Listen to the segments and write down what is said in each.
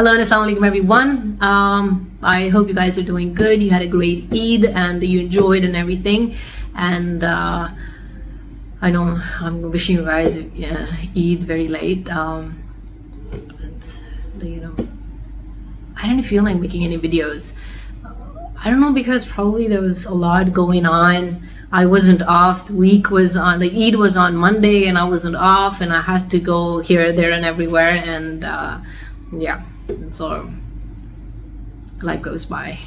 Hello and assalamualaikum everyone. I hope you guys are doing good. You had a great Eid and you enjoyed and everything. And I know I'm wishing you guys Eid very late. But, you know, I didn't feel like making any videos. I don't know, because probably there was a lot going on. I wasn't off. The week was on, the Eid was on Monday and I wasn't off, and I had to go here, there and everywhere. And yeah, so life goes by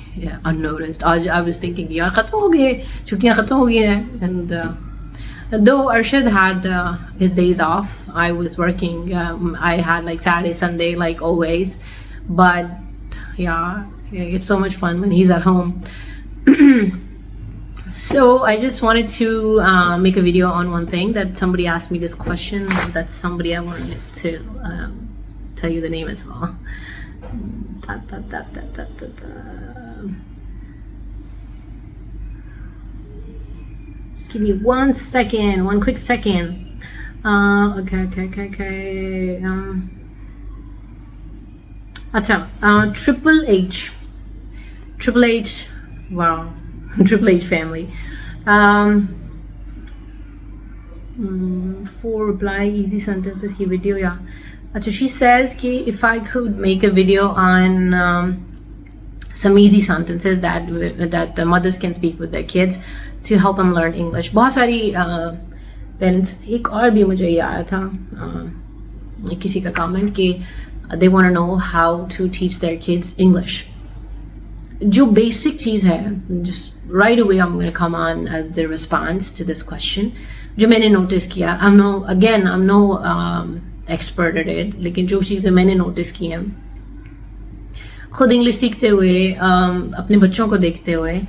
unnoticed. I was thinking, yaar khatam ho gaye, chuttiyan khatam ho gayi hain. And though Arshad had his days off, I was working. I had like Saturday, Sunday, like always. But yeah, it's so much fun when he's at home. So I just wanted to make a video on one thing that somebody asked me this question. That's somebody I wanted to tell you the name as well. Just give me 1 second, 1 quick second. Okay. Triple H, wow. Triple H family. For reply easy sentences ki video, yeah. She says ki if I could make a video on some easy sentences that mothers can speak with their kids to help them learn English. बहुत सारी parents, एक और भी मुझे ये आया था किसी का comment कि they want to know how to teach their kids English. जो basic चीज़ है, just right away I'm going to come on the response to this question. जो मैंने notice किया, I'm no expert at it, लेकिन जो चीज़ें मैंने notice की हैं खुद इंग्लिश सीखते हुए, अपने बच्चों को देखते हुए,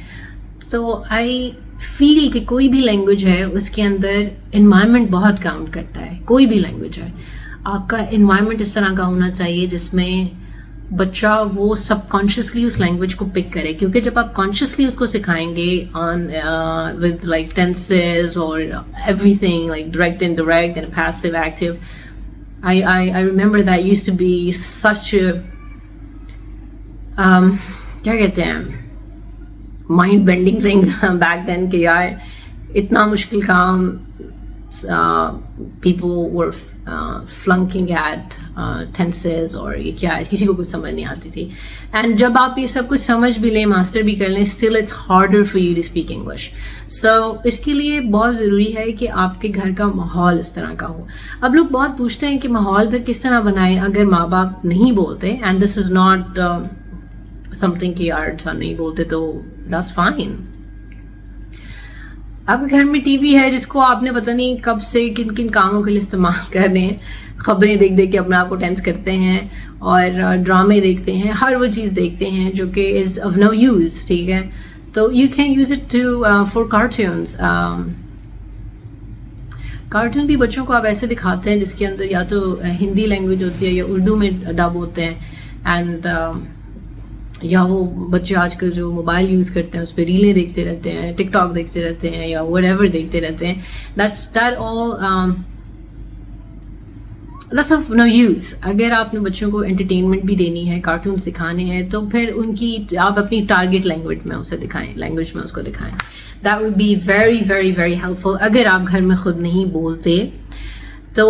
so I feel कि कोई भी language है उसके अंदर environment बहुत count करता है. कोई भी language है, आपका environment इस तरह का होना चाहिए जिसमें बच्चा वो सबकॉन्शियसली उस लैंग्वेज को पिक करे. क्योंकि जब आप कॉन्शियसली उसको सिखाएंगे ऑन विद लाइक टेंसेस और everything like direct indirect and passive active, I remember that used to be such a क्या कहते हैं mind bending thing back then कि यार इतना मुश्किल काम people were flunking at tenses और ये क्या है, किसी को कुछ समझ नहीं आती थी. And जब आप ये सब कुछ समझ भी लें, मास्टर भी कर लें, still it's harder for you to speak English. So इसके लिए बहुत ज़रूरी है कि आपके घर का माहौल इस तरह का हो. अब लोग बहुत पूछते हैं कि माहौल फिर किस तरह बनाएं अगर माँ बाप नहीं बोलते. And this is not something कि यार अच्छा नहीं बोलते तो that's fine. आपके घर में टीवी है जिसको आपने पता नहीं कब से किन किन कामों के लिए इस्तेमाल कर रहे हैं. खबरें देख देख के अपने आप को टेंस करते हैं और ड्रामे देखते हैं, हर वो चीज़ देखते हैं जो कि इज़ ऑफ नो यूज़. ठीक है, तो you can use it to for cartoons. Cartoon भी बच्चों को आप ऐसे दिखाते हैं जिसके अंदर या तो हिंदी लैंग्वेज होती है या उर्दू में डब होते हैं. एंड या वो बच्चे आजकल जो मोबाइल यूज़ करते हैं उस पर रीलें देखते रहते हैं, टिकटॉक देखते रहते हैं या व्हाटएवर देखते रहते हैं. That's of no use. अगर आपने बच्चों को एंटरटेनमेंट भी देनी है, कार्टून सिखाने हैं, तो फिर उनकी आप अपनी टारगेट लैंग्वेज में उसको दिखाएं. That would be very very very helpful. अगर आप घर में खुद नहीं बोलते तो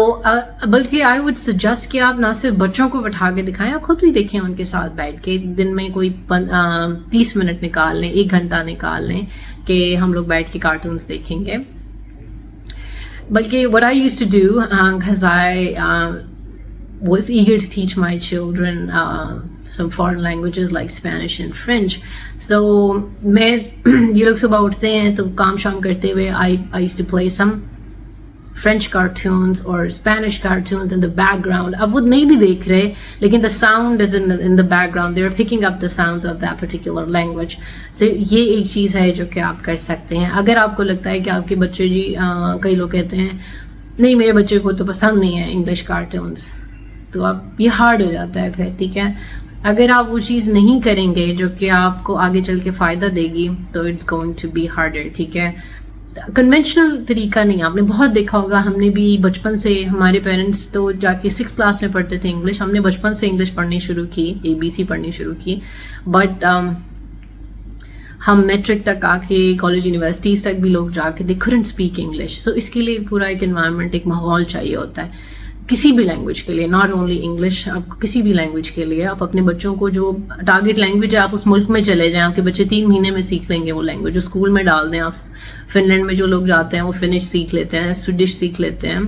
बल्कि आई वुड सजेस्ट कि आप ना सिर्फ बच्चों को बैठा के दिखाएं, आप खुद भी देखें उनके साथ बैठ के. दिन में कोई 30 मिनट निकाल लें, 1 घंटा निकाल लें कि हम लोग बैठ के कार्टून्स देखेंगे. बल्कि what I used to do, because I was eager to teach my children some foreign languages like Spanish and French. So मैं ये लोग सुबह उठते हैं तो काम शाम करते हुए I used to play some French cartoons or Spanish cartoons in the background. अब वो नहीं भी देख रहे लेकिन the sound is in the background. They're picking up the sounds of that particular language. So ये एक चीज़ है जो कि आप कर सकते हैं. अगर आपको लगता है कि आपके बच्चे जी कई लोग कहते हैं नहीं मेरे बच्चे को तो पसंद नहीं है इंग्लिश कार्टून्स, तो आप ये हार्ड हो जाता है फिर. ठीक है, अगर आप वो चीज़ नहीं करेंगे जो कि आपको आगे चल के फ़ायदा देगी तो it's going to be harder. ठीक है, कन्वेंशनल तरीका नहीं, आपने बहुत देखा होगा, हमने भी बचपन से, हमारे पेरेंट्स तो जाके 6th क्लास में पढ़ते थे इंग्लिश, हमने बचपन से इंग्लिश पढ़नी शुरू की, ABC पढ़नी शुरू की, बट हम मैट्रिक तक आके, कॉलेज यूनिवर्सिटीज़ तक भी लोग जाके दे couldn't स्पीक इंग्लिश. सो इसके लिए पूरा एक इन्वायरमेंट, एक माहौल चाहिए होता है किसी भी लैंग्वेज के लिए, नॉट ओनली इंग्लिश. आपको किसी भी लैंग्वेज के लिए, आप अपने बच्चों को जो टारगेट लैंग्वेज है, आप उस मुल्क में चले जाएं, आपके बच्चे 3 महीने में सीख लेंगे वो लैंग्वेज. जो स्कूल में डाल दें आप, फिनलैंड में जो लोग जाते हैं वो फिनिश सीख लेते हैं, स्वीडिश सीख लेते हैं,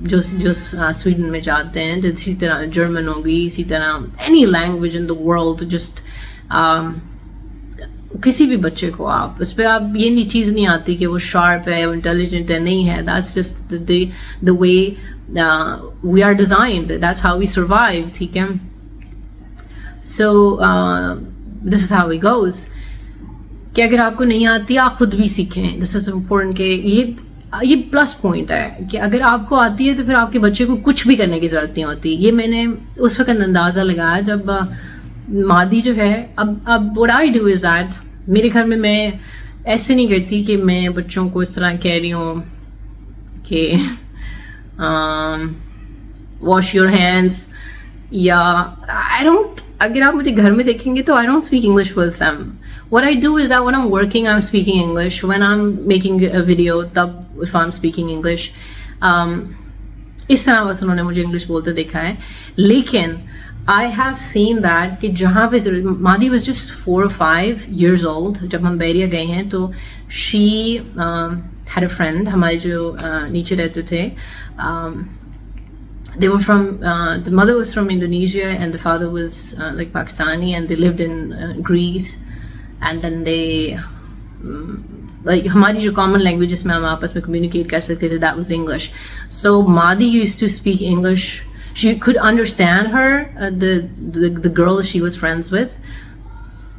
जो स्वीडन में जाते हैं, इसी तरह जर्मन होगी, इसी तरह any language in the world. Just किसी भी बच्चे को आप उस पर, आप ये नहीं चीज़ नहीं आती कि वो शार्प है, वो इंटेलिजेंट है, नहीं है. That's just the way we are designed, that's how we survive. ठीक है, so this is how it goes. कि अगर आपको नहीं आती आप खुद भी सीखें. दिस इज इम्पोर्टेंट कि ये प्लस पॉइंट है कि अगर आपको आती है तो फिर आपके बच्चे को कुछ भी करने की ज़रूरत नहीं होती. ये मैंने उस वक्त अंदाज़ा लगाया जब मादी जो है, अब what I do is that, मेरे घर में मैं ऐसे नहीं करती कि मैं बच्चों को इस तरह कह रही हूँ कि वॉश योर हैंड्स, या आई डोंट, अगर आप मुझे घर में देखेंगे तो I don't speak English with them. What I do is that when I'm working, I'm speaking English. When I'm making a video, तब if I'm speaking English, इस तरह बस उन्होंने मुझे इंग्लिश बोलते देखा है. लेकिन I have seen that कि जहाँ पे मादी was just 4 or 5 years old जब हम बैरिया गए हैं, तो she had a friend, हमारे जो नीचे रहते थे, they were from the mother was from Indonesia and the father was like Pakistani, and they lived in Greece. And then they like हमारी जो common language जिसमें हम आपस में communicate कर सकते थे, that was English. So Madi used to speak English. She could understand her, the girl she was friends with.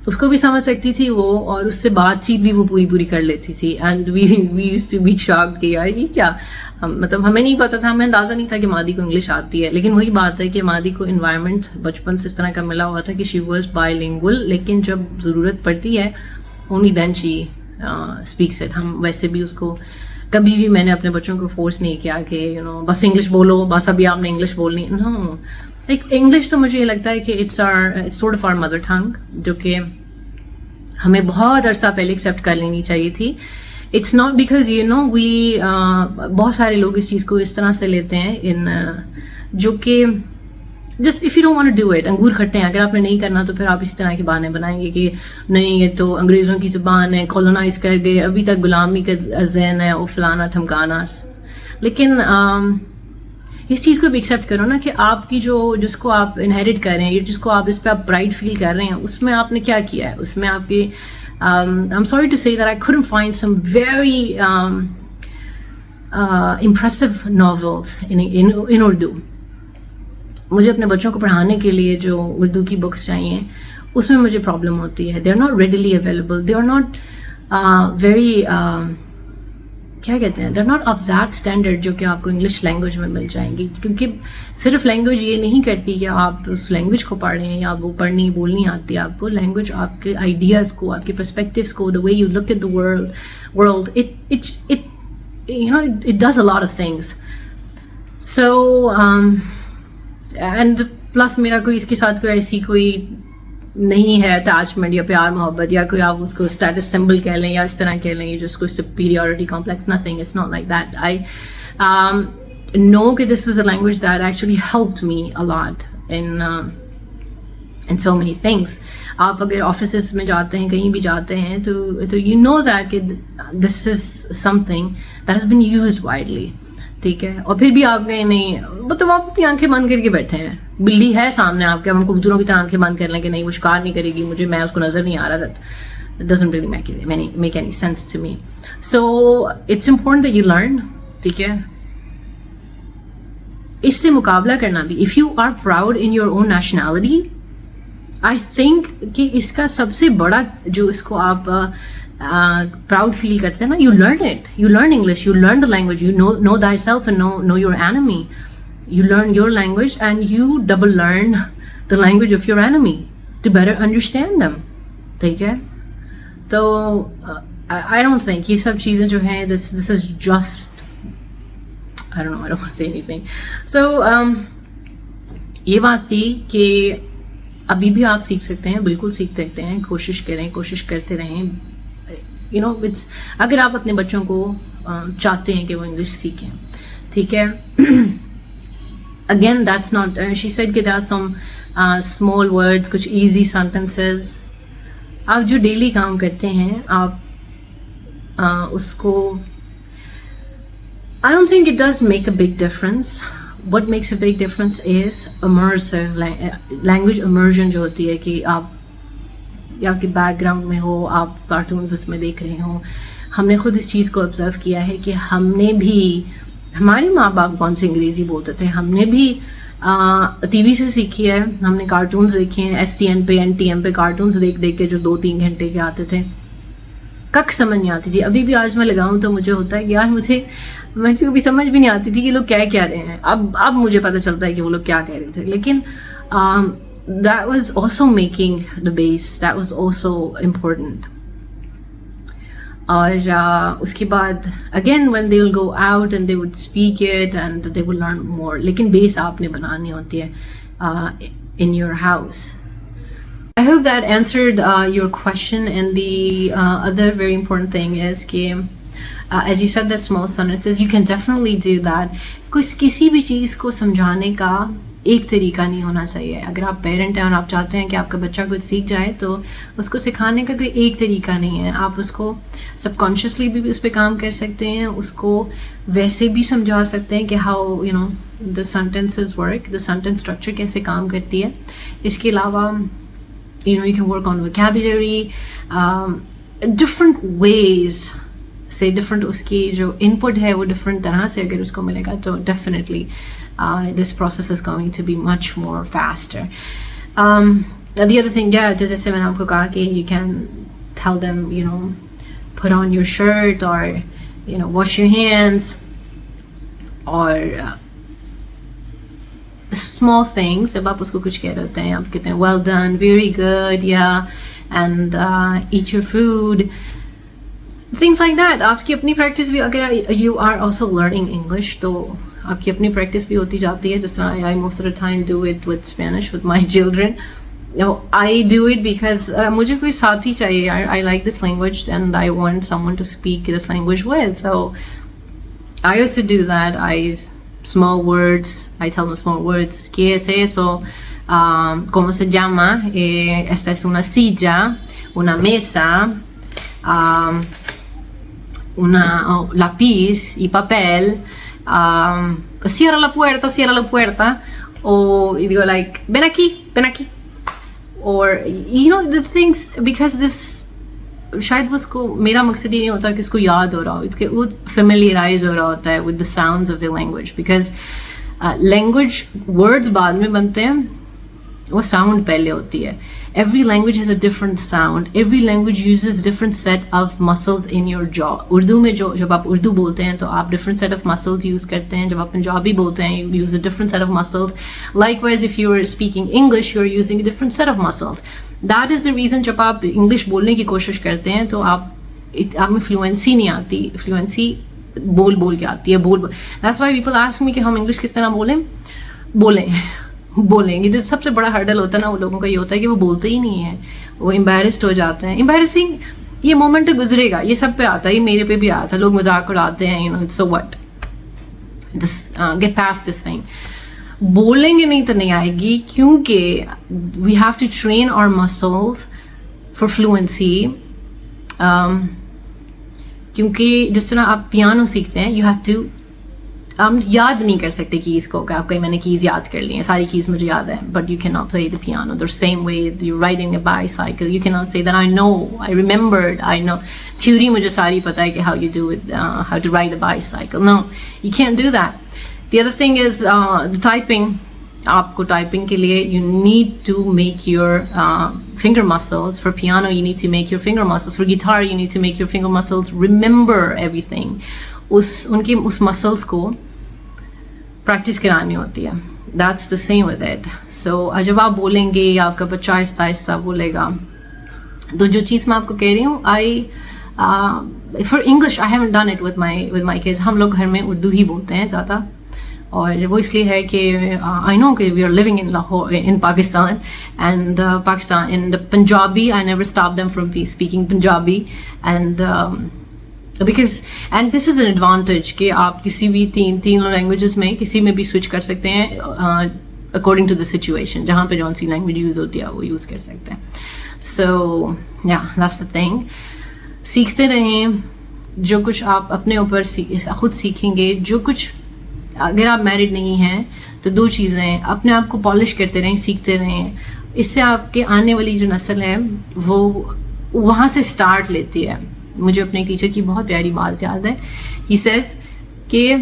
उसको भी समझ सकती थी वो, और उससे बातचीत भी वो पूरी कर लेती थी. And we used to be shocked कि यार ये क्या, मतलब हमें नहीं पता था, हमें अंदाज़ा नहीं था कि मादी को इंग्लिश आती है. लेकिन वही बात है कि मादी को इन्वायरमेंट बचपन से इस तरह का मिला हुआ था कि शी वॉज बाइलिंगुअल, लेकिन जब ज़रूरत पड़ती है only then she speaks it. हम वैसे भी उसको कभी भी, मैंने अपने बच्चों को फोर्स नहीं किया कि बस इंग्लिश बोलो, बस अभी आपने इंग्लिश बोलनी. नो, लाइक इंग्लिश तो मुझे ये लगता है कि it's sort of our mother tongue, जो कि हमें बहुत अरसा पहले एक्सेप्ट कर लेनी चाहिए थी. इट्स नॉट बिकॉज वी बहुत सारे लोग इस चीज़ को इस तरह से लेते हैं जो कि just if you don't want to do it, अंगूर खट्टे हैं, अगर आपने नहीं करना तो फिर आप इसी तरह के बहाने बनाएंगे कि नहीं ये तो अंग्रेज़ों की ज़ुबान है, कॉलोनाइज कर गए, अभी तक गुलामी का जहन है, और फलाना ठमकाना. लेकिन इस चीज़ को भी एक्सेप्ट करो ना कि आपकी जिसको आप इनहेरिट कर रहे हैं, जिसको आप इस पर आप प्राइड फील कर रहे हैं, उसमें आपने क्या किया है. उसमें आपकी I'm sorry to say that I couldn't find some very impressive novels in Urdu. मुझे अपने बच्चों को पढ़ाने के लिए जो उर्दू की बुक्स चाहिए, उसमें मुझे प्रॉब्लम होती है. they are not readily available, they are not very क्या कहते हैं, they're not of that standard जो कि आपको इंग्लिश लैंग्वेज में मिल जाएंगी. क्योंकि सिर्फ लैंग्वेज ये नहीं करती कि आप उस लैंग्वेज को पढ़ें या वो पढ़नी बोलनी आती है आपको. लैंग्वेज आपके आइडियाज़ को, आपके पर्सपेक्टिव्स को, the way you look at the world, it does a lot of things. So and plus मेरा कोई इसके साथ कोई ऐसी कोई नहीं है अटैचमेंट या प्यार मोहब्बत, या कोई आप उसको स्टेटस सिंबल कह लें या इस तरह कह लें जिसको superiority complex, nothing, it's not like that. I know कि this was a language that actually helped me a lot in so many things. आप अगर ऑफिस में जाते हैं, कहीं भी जाते हैं, तो यू नो दैट कि this is something that has been used widely. ठीक है, और फिर भी आप गए नहीं, मतलब आप अपनी आंखें बंद करके बैठे हैं, बिल्ली है सामने आपके, हम कबूतरों की तरह आंखें बंद कर लें कि नहीं वो शिकार नहीं करेगी मुझे, मैं उसको नज़र नहीं आ रहा. That doesn't really make any sense to me. So it's important that you learn. ठीक है, इससे मुकाबला करना भी, if you are proud in your own nationality, I think कि इसका सबसे बड़ा जो इसको आप प्राउड फील करते हैं ना, you learn it, you learn English, you learn the language, you know thy self and know your enemy. You learn your language and you double learn the language of your enemy to better understand them. ठीक है, तो I don't think ये सब चीज़ें जो हैं this is just I don't know, I don't want to say anything. So ये बात थी कि अभी भी आप सीख सकते हैं, बिल्कुल सीख सकते हैं, कोशिश करें, कोशिश करते रहें. You know, it's अगर आप अपने बच्चों को चाहते हैं कि वो इंग्लिश सीखें, ठीक है. Again, that's not she said कि there are some small words, कुछ easy sentences. आप जो डेली काम करते हैं आप उसको I don't think it does make a big difference. What makes a big difference is immersive language immersion जो होती है कि आप या आपके बैकग्राउंड में हो, आप कार्टून्स उसमें देख रहे हो. हमने खुद इस चीज़ को ऑब्जर्व किया है कि हमने भी, हमारे माँ बाप कौन से अंग्रेज़ी बोलते थे, हमने भी टीवी से सीखी है. हमने कार्टून्स देखे हैं, STN पे NTM पे कार्टून्स देख देख के जो 2-3 घंटे के आते थे. कख समझ नहीं आती थी. अभी भी आज मैं लगाऊं तो मुझे होता है कि यार मुझे कभी समझ भी नहीं आती थी कि लोग क्या रहे हैं. अब मुझे पता चलता है कि वो लोग क्या कह रहे थे. लेकिन that was also making the base, that was also important. और उसके बाद again when they will go out and they would speak it and they will learn more. लेकिन बेस आपने बनानी होती है in your house. I hope that answered your question. And the other very important thing is कि as you said, the small sentences, you can definitely do that. किसी भी चीज़ को समझाने का एक तरीका नहीं होना चाहिए. अगर आप पेरेंट हैं और आप चाहते हैं कि आपका बच्चा कुछ सीख जाए तो उसको सिखाने का कोई एक तरीका नहीं है. आप उसको सबकॉन्शियसली भी उस पर काम कर सकते हैं, उसको वैसे भी समझा सकते हैं कि how you know the sentences work, the sentence structure कैसे काम करती है. इसके अलावा you know, you can work on vocabulary, different ways से different उसकी जो input है वो different तरह से अगर उसको मिलेगा तो definitely this process is going to be much more faster. The other thing, yeah, जैसे मैंने आपको कहा कि you can tell them, you know, put on your shirt or you know wash your hands or small things. जब आप उसको कुछ कह रहे होते हैं आप कहते हैं well done, very good, yeah, and eat your food, things like that. आपकी अपनी प्रैक्टिस भी, अगर you are also learning English तो आपकी अपनी प्रैक्टिस भी होती जाती है. जिस तरह I most of the time do it with Spanish with my children. You know, I do it because मुझे कोई साथी चाहिए. I like this language and I want someone to speak this language with. So I used to do that. Small words, I tell them small words. ¿Qué es eso? ¿Cómo se llama? Esta es una silla, una mesa, lápiz y papel. Cierra la puerta. Or you go like, ven aquí. Or you know the things, because this शायद उसको, मेरा मकसद ये नहीं होता कि उसको याद हो रहा हो, इसके वो फेमिलियराइज हो रहा होता है with the sounds of the language. Because language words बाद में बनते हैं, वो साउंड पहले होती है. Every language has a different sound. Every language uses different set of muscles in your jaw. Urdu में जब आप उर्दू बोलते हैं तो आप different set of muscles use करते हैं. जब आप पंजाबी बोलते हैं you use a different set of muscles. Likewise if you are speaking English you are using a different set of muscles. That is the reason जब आप इंग्लिश बोलने की कोशिश करते हैं तो आप में फ्लुएंसी नहीं आती. फ्लुएंसी बोल के आती है. That's why people ask me कि हम इंग्लिश किस तरह बोलेंगे. जो सबसे बड़ा हर्डल होता है ना वो लोगों का ये होता है कि वो बोलते ही नहीं है, वो एम्बैरेस्ड हो जाते हैं. एम्बैरेसिंग ये मोमेंट तो गुजरेगा, ये सब पे आता है, ये मेरे पे भी आता है. लोग मजाक उड़ाते हैं, you know, so what, just get past this thing. बोलेंगे नहीं तो नहीं आएगी, क्योंकि we have to train our muscles for fluency. क्योंकि जिस तरह आप पियानो सीखते हैं, यू हैव टू, हम याद नहीं कर सकते कीज़ को. आपका मैंने कीज़ याद कर ली हैं, सारी कीज़ मुझे याद है, but you can not play the piano the same way you riding a bicycle. You can not say that I know, I remembered, I know theory मुझे सारी पता है कि how you do it, how to ride a bicycle. No, you can do that. The other thing is typing. आपको typing के लिए you need to make your finger muscles. For piano you need to make your finger muscles. For guitar you need to make your finger muscles remember everything. उस muscles को practice करानी होती है. That's the same with it. So जब आप बोलेंगे या आपका बच्चा आहिस्ता आहिस्ता बोलेगा, तो जो चीज़ मैं आपको कह रही हूँ, for English I haven't done it with my kids. हम लोग घर में उर्दू ही बोलते हैं ज़्यादा, और वो इसलिए है कि आई नो कि we are living in Lahore in Pakistan, and Pakistan in the Punjabi I never stop them from speaking Punjabi, and because and this is an advantage कि आप किसी भी तीन लैंग्वेजेस में किसी में भी स्विच कर सकते हैं अकॉर्डिंग टू द सिचुएशन. जहाँ पे जौन सी लैंग्वेज यूज़ होती है वो यूज़ कर सकते हैं. सो या दैट्स द थिंग. सीखते रहें. जो कुछ आप अपने ऊपर खुद सीखेंगे, जो कुछ अगर आप मैरिड नहीं हैं तो 2 चीज़ें, अपने आप को पॉलिश करते रहें, सीखते रहें. इससे आपके आने वाली जो नस्ल है वो वहाँ से स्टार्ट लेती है. मुझे अपने टीचर की बहुत प्यारी बात याद है. ही सेज कि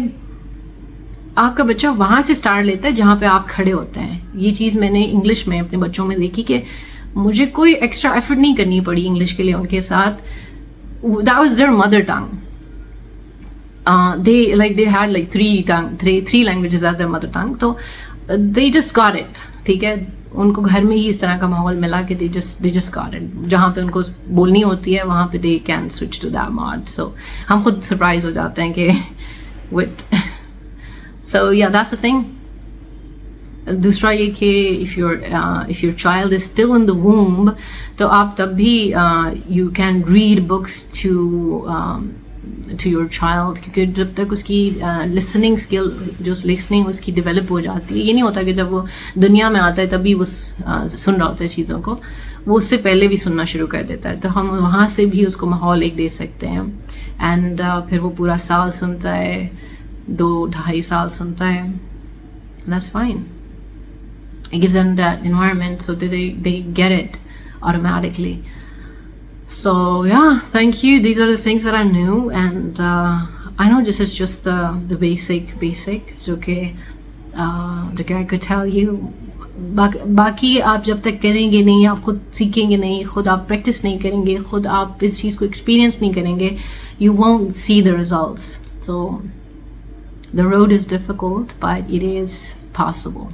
आपका बच्चा वहाँ से स्टार्ट लेता है जहाँ पे आप खड़े होते हैं. ये चीज़ मैंने इंग्लिश में अपने बच्चों में देखी कि मुझे कोई एक्स्ट्रा एफर्ट नहीं करनी पड़ी इंग्लिश के लिए उनके साथ. That was there mother tongue. they had like 3 languages as their mother tongue, so they just got it. ठीक है, उनको घर में ही इस तरह का माहौल मिला कि they just got it. जहाँ पे उनको बोलनी होती है वहाँ पे they can switch to that mod. So हम खुद सरप्राइज हो जाते हैं कि with so yeah, that's the thing. दूसरा ये कि if your child is still in the womb, तो आप तब भी you can read books to your child, क्योंकि जब तक उसकी लिसनिंग स्किल, जो लिसनिंग उसकी डेवलप हो जाती है. ये नहीं होता कि जब वो दुनिया में आता है तभी वो सुन रहा होता है चीज़ों को, वो उससे पहले भी सुनना शुरू कर देता है. तो हम वहाँ से भी उसको माहौल एक दे सकते हैं. एंड फिर वो पूरा साल सुनता है, 2-2.5 साल सुनता है. That's fine. Give them that environment so that they get it automatically. So yeah, thank you. These are the things that I knew, and I know this is just the basic जो कि I could tell you. बाकी आप जब तक करेंगे नहीं, आप खुद सीखेंगे नहीं, खुद आप प्रैक्टिस नहीं करेंगे, खुद आप इस चीज़ को एक्सपीरियंस नहीं करेंगे, you won't see the results. So the road is difficult, but it is possible.